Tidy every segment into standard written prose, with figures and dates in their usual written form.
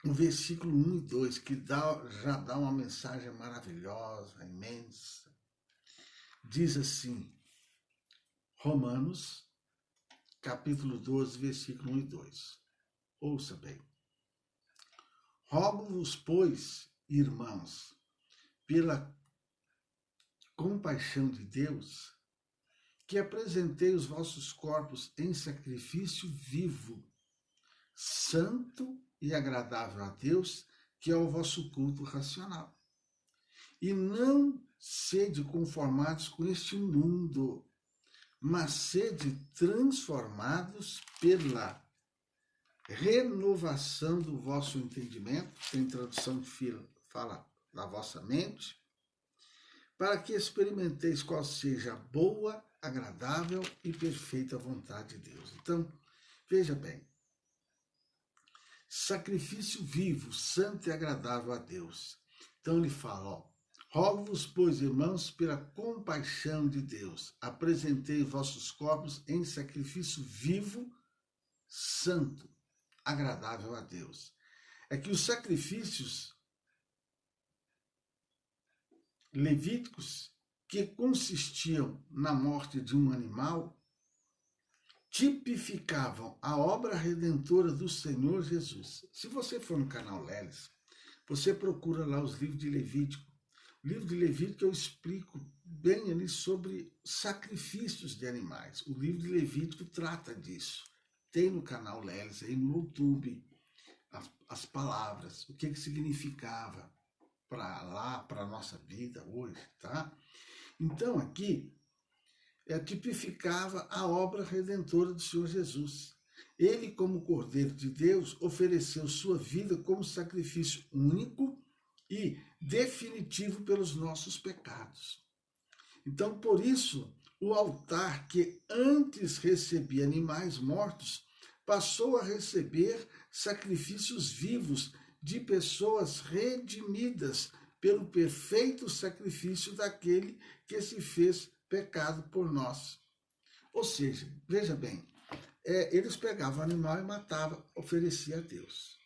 o versículo 1 e 2, que já dá uma mensagem maravilhosa, imensa. Diz assim, Romanos, capítulo 12, versículo 1 e 2. Ouça bem. Rogo-vos, pois, irmãos, pela compaixão de Deus, que apresentei os vossos corpos em sacrifício vivo, santo e agradável a Deus, que é o vosso culto racional. E não sede conformados com este mundo, mas sede transformados pela renovação do vosso entendimento, tem tradução que fala da vossa mente, para que experimenteis qual seja a boa, agradável e perfeita vontade de Deus. Então, veja bem, sacrifício vivo, santo e agradável a Deus. Então ele fala, rogo-vos, pois, irmãos, pela compaixão de Deus, apresentei vossos corpos em sacrifício vivo, santo, agradável a Deus. É que os sacrifícios levíticos, que consistiam na morte de um animal, tipificavam a obra redentora do Senhor Jesus. Se você for no canal Leles, você procura lá os livros de Levítico. O livro de Levítico eu explico bem ali sobre sacrifícios de animais. O livro de Levítico trata disso. Tem no canal Leles, aí no YouTube, as palavras, o que significava para lá, para a nossa vida hoje, tá? Então aqui tipificava a obra redentora do Senhor Jesus. Ele, como Cordeiro de Deus, ofereceu sua vida como sacrifício único e definitivo pelos nossos pecados. Então, por isso, o altar que antes recebia animais mortos, passou a receber sacrifícios vivos de pessoas redimidas pelo perfeito sacrifício daquele que se fez pecado por nós. Ou seja, veja bem, eles pegavam o animal e matavam, ofereciam a Deus.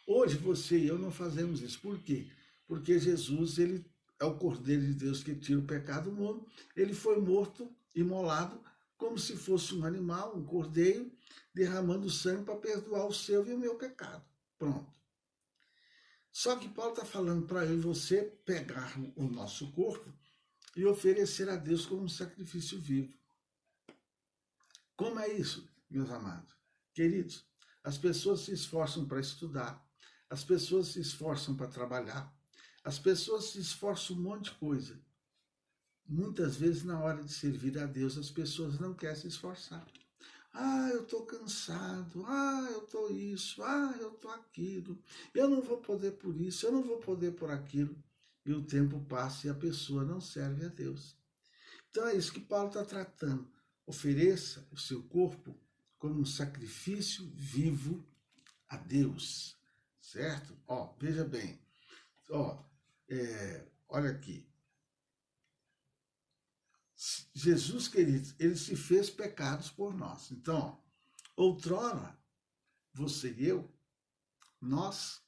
Hoje você e eu não fazemos isso. Por quê? Porque Jesus, ele é o Cordeiro de Deus que tira o pecado do mundo. Ele foi morto, imolado, como se fosse um animal, um cordeiro, derramando sangue para perdoar o seu e o meu pecado. Pronto. Só que Paulo está falando para eu e você pegar o nosso corpo e oferecer a Deus como um sacrifício vivo. Como é isso, meus amados? Queridos, as pessoas se esforçam para estudar, as pessoas se esforçam para trabalhar, as pessoas se esforçam um monte de coisa. Muitas vezes, na hora de servir a Deus, as pessoas não querem se esforçar. Ah, eu estou cansado, eu estou isso, eu estou aquilo, eu não vou poder por isso, eu não vou poder por aquilo. E o tempo passa e a pessoa não serve a Deus. Então é isso que Paulo está tratando. Ofereça o seu corpo como um sacrifício vivo a Deus, certo? Veja bem, olha aqui. Jesus, queridos, ele se fez pecados por nós. Então, outrora, você e eu, nós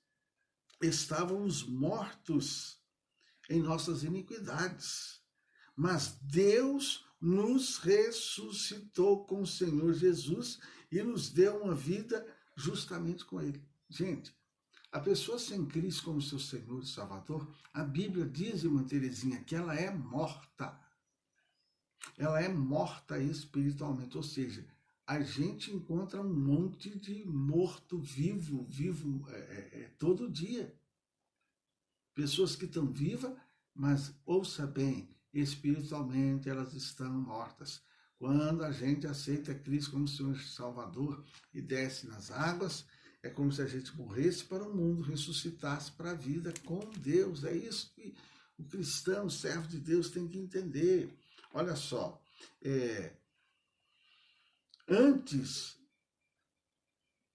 estávamos mortos em nossas iniquidades, mas Deus nos ressuscitou com o Senhor Jesus e nos deu uma vida justamente com Ele. Gente, a pessoa sem Cristo como seu Senhor e Salvador, a Bíblia diz, irmã Terezinha, que ela é morta. Ela é morta espiritualmente, ou seja, a gente encontra um monte de morto vivo todo dia. Pessoas que estão vivas, mas ouça bem, espiritualmente elas estão mortas. Quando a gente aceita Cristo como Senhor e Salvador e desce nas águas, é como se a gente morresse para o mundo, ressuscitasse para a vida com Deus. É isso que o cristão, o servo de Deus, tem que entender. Olha só, antes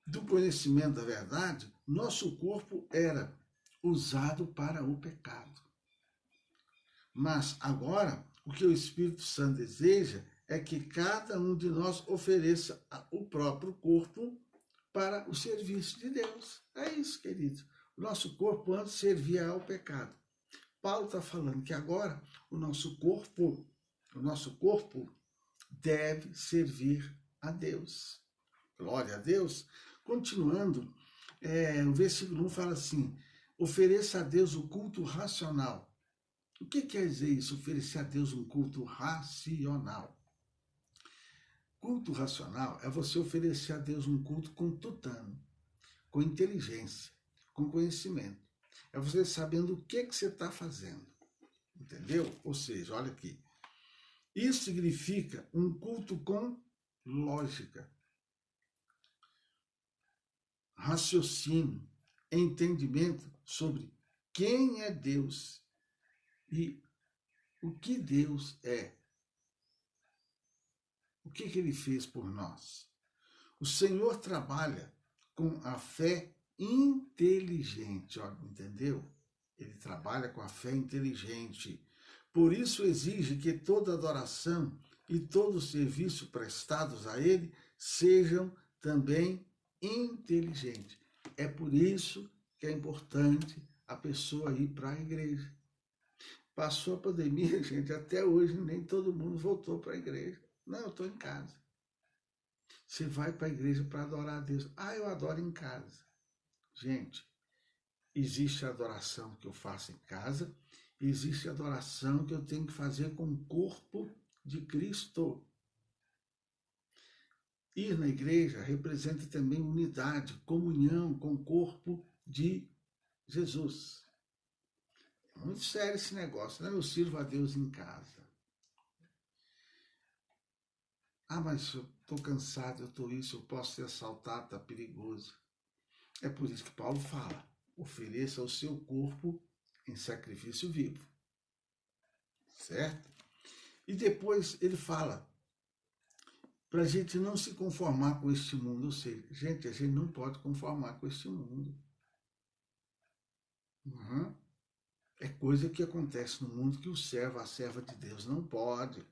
do conhecimento da verdade, nosso corpo era usado para o pecado. Mas agora, o que o Espírito Santo deseja é que cada um de nós ofereça o próprio corpo para o serviço de Deus. É isso, querido. O nosso corpo antes servia ao pecado. Paulo está falando que agora o nosso corpo deve servir a Deus. Glória a Deus. Continuando, o versículo 1 fala assim: ofereça a Deus o culto racional. O que quer dizer isso? Oferecer a Deus um culto racional. Culto racional é você oferecer a Deus um culto com tutano, com inteligência, com conhecimento. É você sabendo o que você está fazendo. Entendeu? Ou seja, olha aqui. Isso significa um culto com lógica, raciocínio, entendimento sobre quem é Deus e o que Deus é. O que ele fez por nós? O Senhor trabalha com a fé inteligente, ó, entendeu? Ele trabalha com a fé inteligente. Por isso exige que toda adoração e todo serviço prestados a ele sejam também inteligentes. É por isso que é importante a pessoa ir para a igreja. Passou a pandemia, gente, até hoje nem todo mundo voltou para a igreja. Não, eu estou em casa. Você vai para a igreja para adorar a Deus. Ah, eu adoro em casa. Gente, existe a adoração que eu faço em casa, existe a adoração que eu tenho que fazer com o corpo de Cristo. Ir na igreja representa também unidade, comunhão com o corpo de Jesus. É muito sério esse negócio, né? Eu sirvo a Deus em casa. Ah, mas eu estou cansado, eu estou isso, eu posso ser assaltado, está perigoso. É por isso que Paulo fala, ofereça o seu corpo em sacrifício vivo. Certo? E depois ele fala, para a gente não se conformar com este mundo. Ou seja, gente, a gente não pode conformar com este mundo. Uhum. É coisa que acontece no mundo que o servo, a serva de Deus não pode.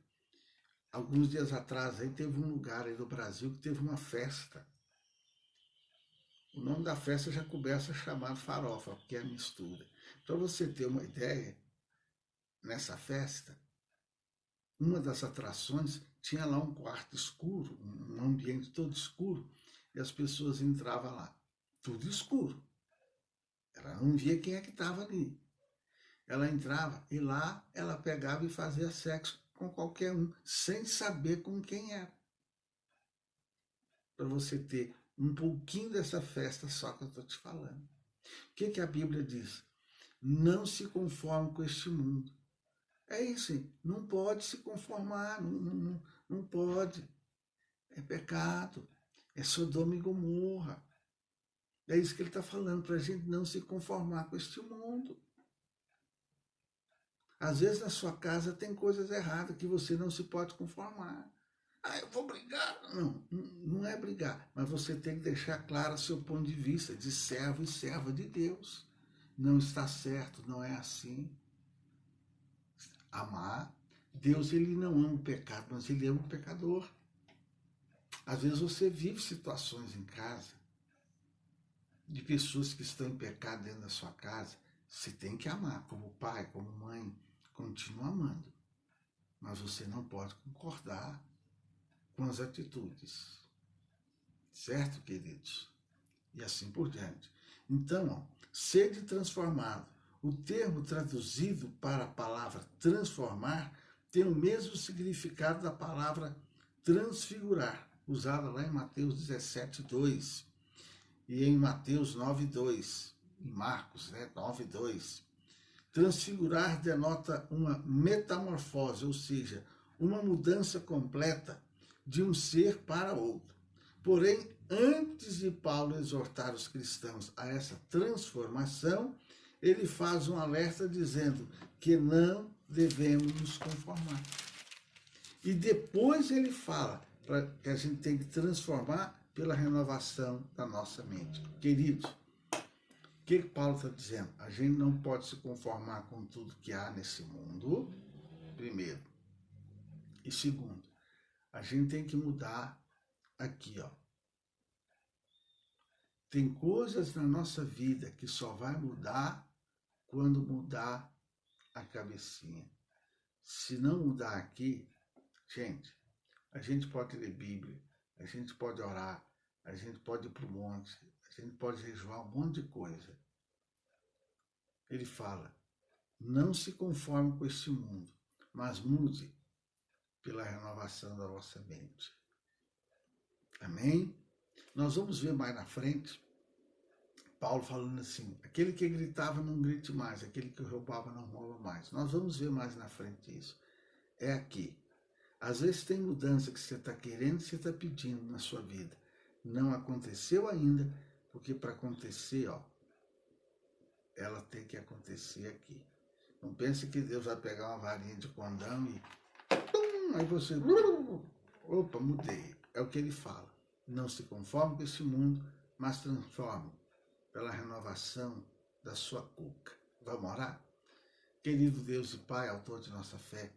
Alguns dias atrás aí teve um lugar aí no Brasil que teve uma festa. O nome da festa já começa a chamar farofa, porque é a mistura. Para você ter uma ideia, nessa festa, uma das atrações tinha lá um quarto escuro, um ambiente todo escuro, e as pessoas entravam lá, tudo escuro. Ela não via quem é que estava ali. Ela entrava e lá ela pegava e fazia sexo com qualquer um, sem saber com quem era. Para você ter um pouquinho dessa festa só que eu estou te falando. O que a Bíblia diz? Não se conforme com este mundo. É isso, não pode se conformar, não pode. É pecado, é Sodoma e Gomorra. É isso que ele está falando, para a gente não se conformar com este mundo. Às vezes na sua casa tem coisas erradas que você não se pode conformar. Ah, eu vou brigar. Não, não é brigar, mas você tem que deixar claro seu ponto de vista de servo e serva de Deus. Não está certo, não é assim. Amar. Deus, ele não ama o pecado, mas ele ama o pecador. Às vezes você vive situações em casa de pessoas que estão em pecado dentro da sua casa. Você tem que amar, como pai, como mãe, continua amando. Mas você não pode concordar com as atitudes. Certo, queridos? E assim por diante. Então, sede transformado. O termo traduzido para a palavra transformar tem o mesmo significado da palavra transfigurar, usada lá em Mateus 17:2 e em Mateus 9:2, em Marcos, 9:2. Transfigurar denota uma metamorfose, ou seja, uma mudança completa de um ser para outro. Porém, antes de Paulo exortar os cristãos a essa transformação, ele faz um alerta dizendo que não devemos nos conformar. E depois ele fala que a gente tem que transformar pela renovação da nossa mente. Queridos, o que Paulo está dizendo? A gente não pode se conformar com tudo que há nesse mundo, primeiro. E segundo, a gente tem que mudar aqui, ó. Tem coisas na nossa vida que só vai mudar quando mudar a cabecinha. Se não mudar aqui, gente, a gente pode ler Bíblia, a gente pode orar, a gente pode ir para o monte, a gente pode jejuar um monte de coisa. Ele fala, não se conforme com este mundo, mas mude pela renovação da vossa mente. Amém? Nós vamos ver mais na frente, Paulo falando assim, aquele que gritava não grite mais, aquele que roubava não rouba mais. Nós vamos ver mais na frente isso. É aqui. Às vezes tem mudança que você está querendo, você está pedindo na sua vida. Não aconteceu ainda, porque para acontecer, ó, ela tem que acontecer aqui. Não pense que Deus vai pegar uma varinha de condão e aí você, opa, mudei. É o que ele fala. Não se conforme com esse mundo, mas transforme pela renovação da sua cuca. Vamos orar? Querido Deus e Pai, autor de nossa fé,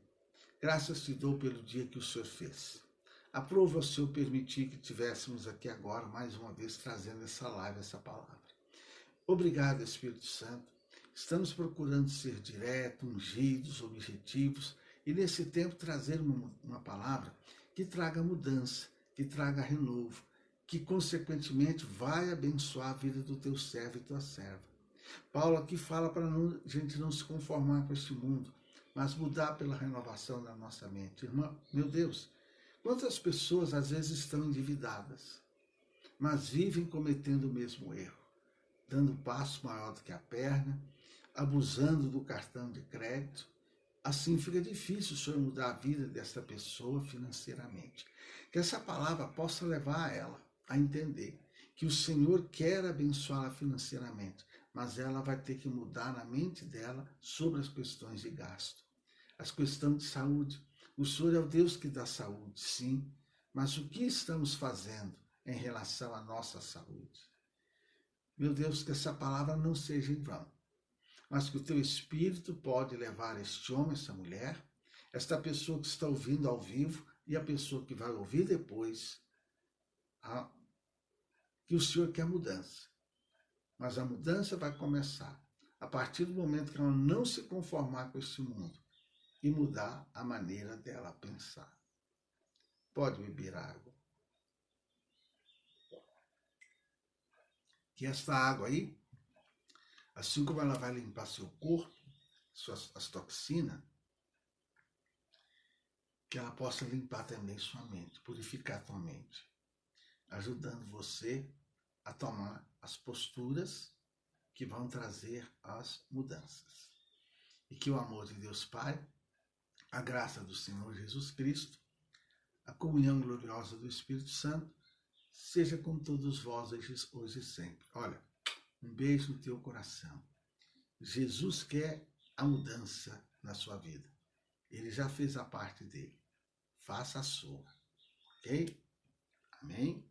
graças te dou pelo dia que o Senhor fez. Aprova o Senhor permitir que tivéssemos aqui agora, mais uma vez, trazendo essa live, essa palavra. Obrigado, Espírito Santo. Estamos procurando ser diretos, ungidos, objetivos, e nesse tempo trazer uma palavra que traga mudança, que traga renovo, que consequentemente vai abençoar a vida do teu servo e tua serva. Paulo aqui fala para a gente não se conformar com este mundo, mas mudar pela renovação da nossa mente. Irmão, meu Deus, quantas pessoas às vezes estão endividadas, mas vivem cometendo o mesmo erro, dando passo maior do que a perna, abusando do cartão de crédito. Assim fica difícil o Senhor mudar a vida dessa pessoa financeiramente. Que essa palavra possa levar ela a entender que o Senhor quer abençoá-la financeiramente, mas ela vai ter que mudar na mente dela sobre as questões de gasto. As questões de saúde. O Senhor é o Deus que dá saúde, sim, mas o que estamos fazendo em relação à nossa saúde? Meu Deus, que essa palavra não seja em vão, mas que o teu Espírito pode levar este homem, essa mulher, esta pessoa que está ouvindo ao vivo e a pessoa que vai ouvir depois, que o Senhor quer mudança. Mas a mudança vai começar a partir do momento que ela não se conformar com esse mundo e mudar a maneira dela pensar. Pode beber água. Que esta água aí, assim como ela vai limpar seu corpo, as toxinas, que ela possa limpar também sua mente, purificar tua mente, ajudando você a tomar as posturas que vão trazer as mudanças. E que o amor de Deus Pai, a graça do Senhor Jesus Cristo, a comunhão gloriosa do Espírito Santo, seja com todos vós hoje e sempre. Olha, um beijo no teu coração. Jesus quer a mudança na sua vida. Ele já fez a parte dele. Faça a sua. Ok? Amém?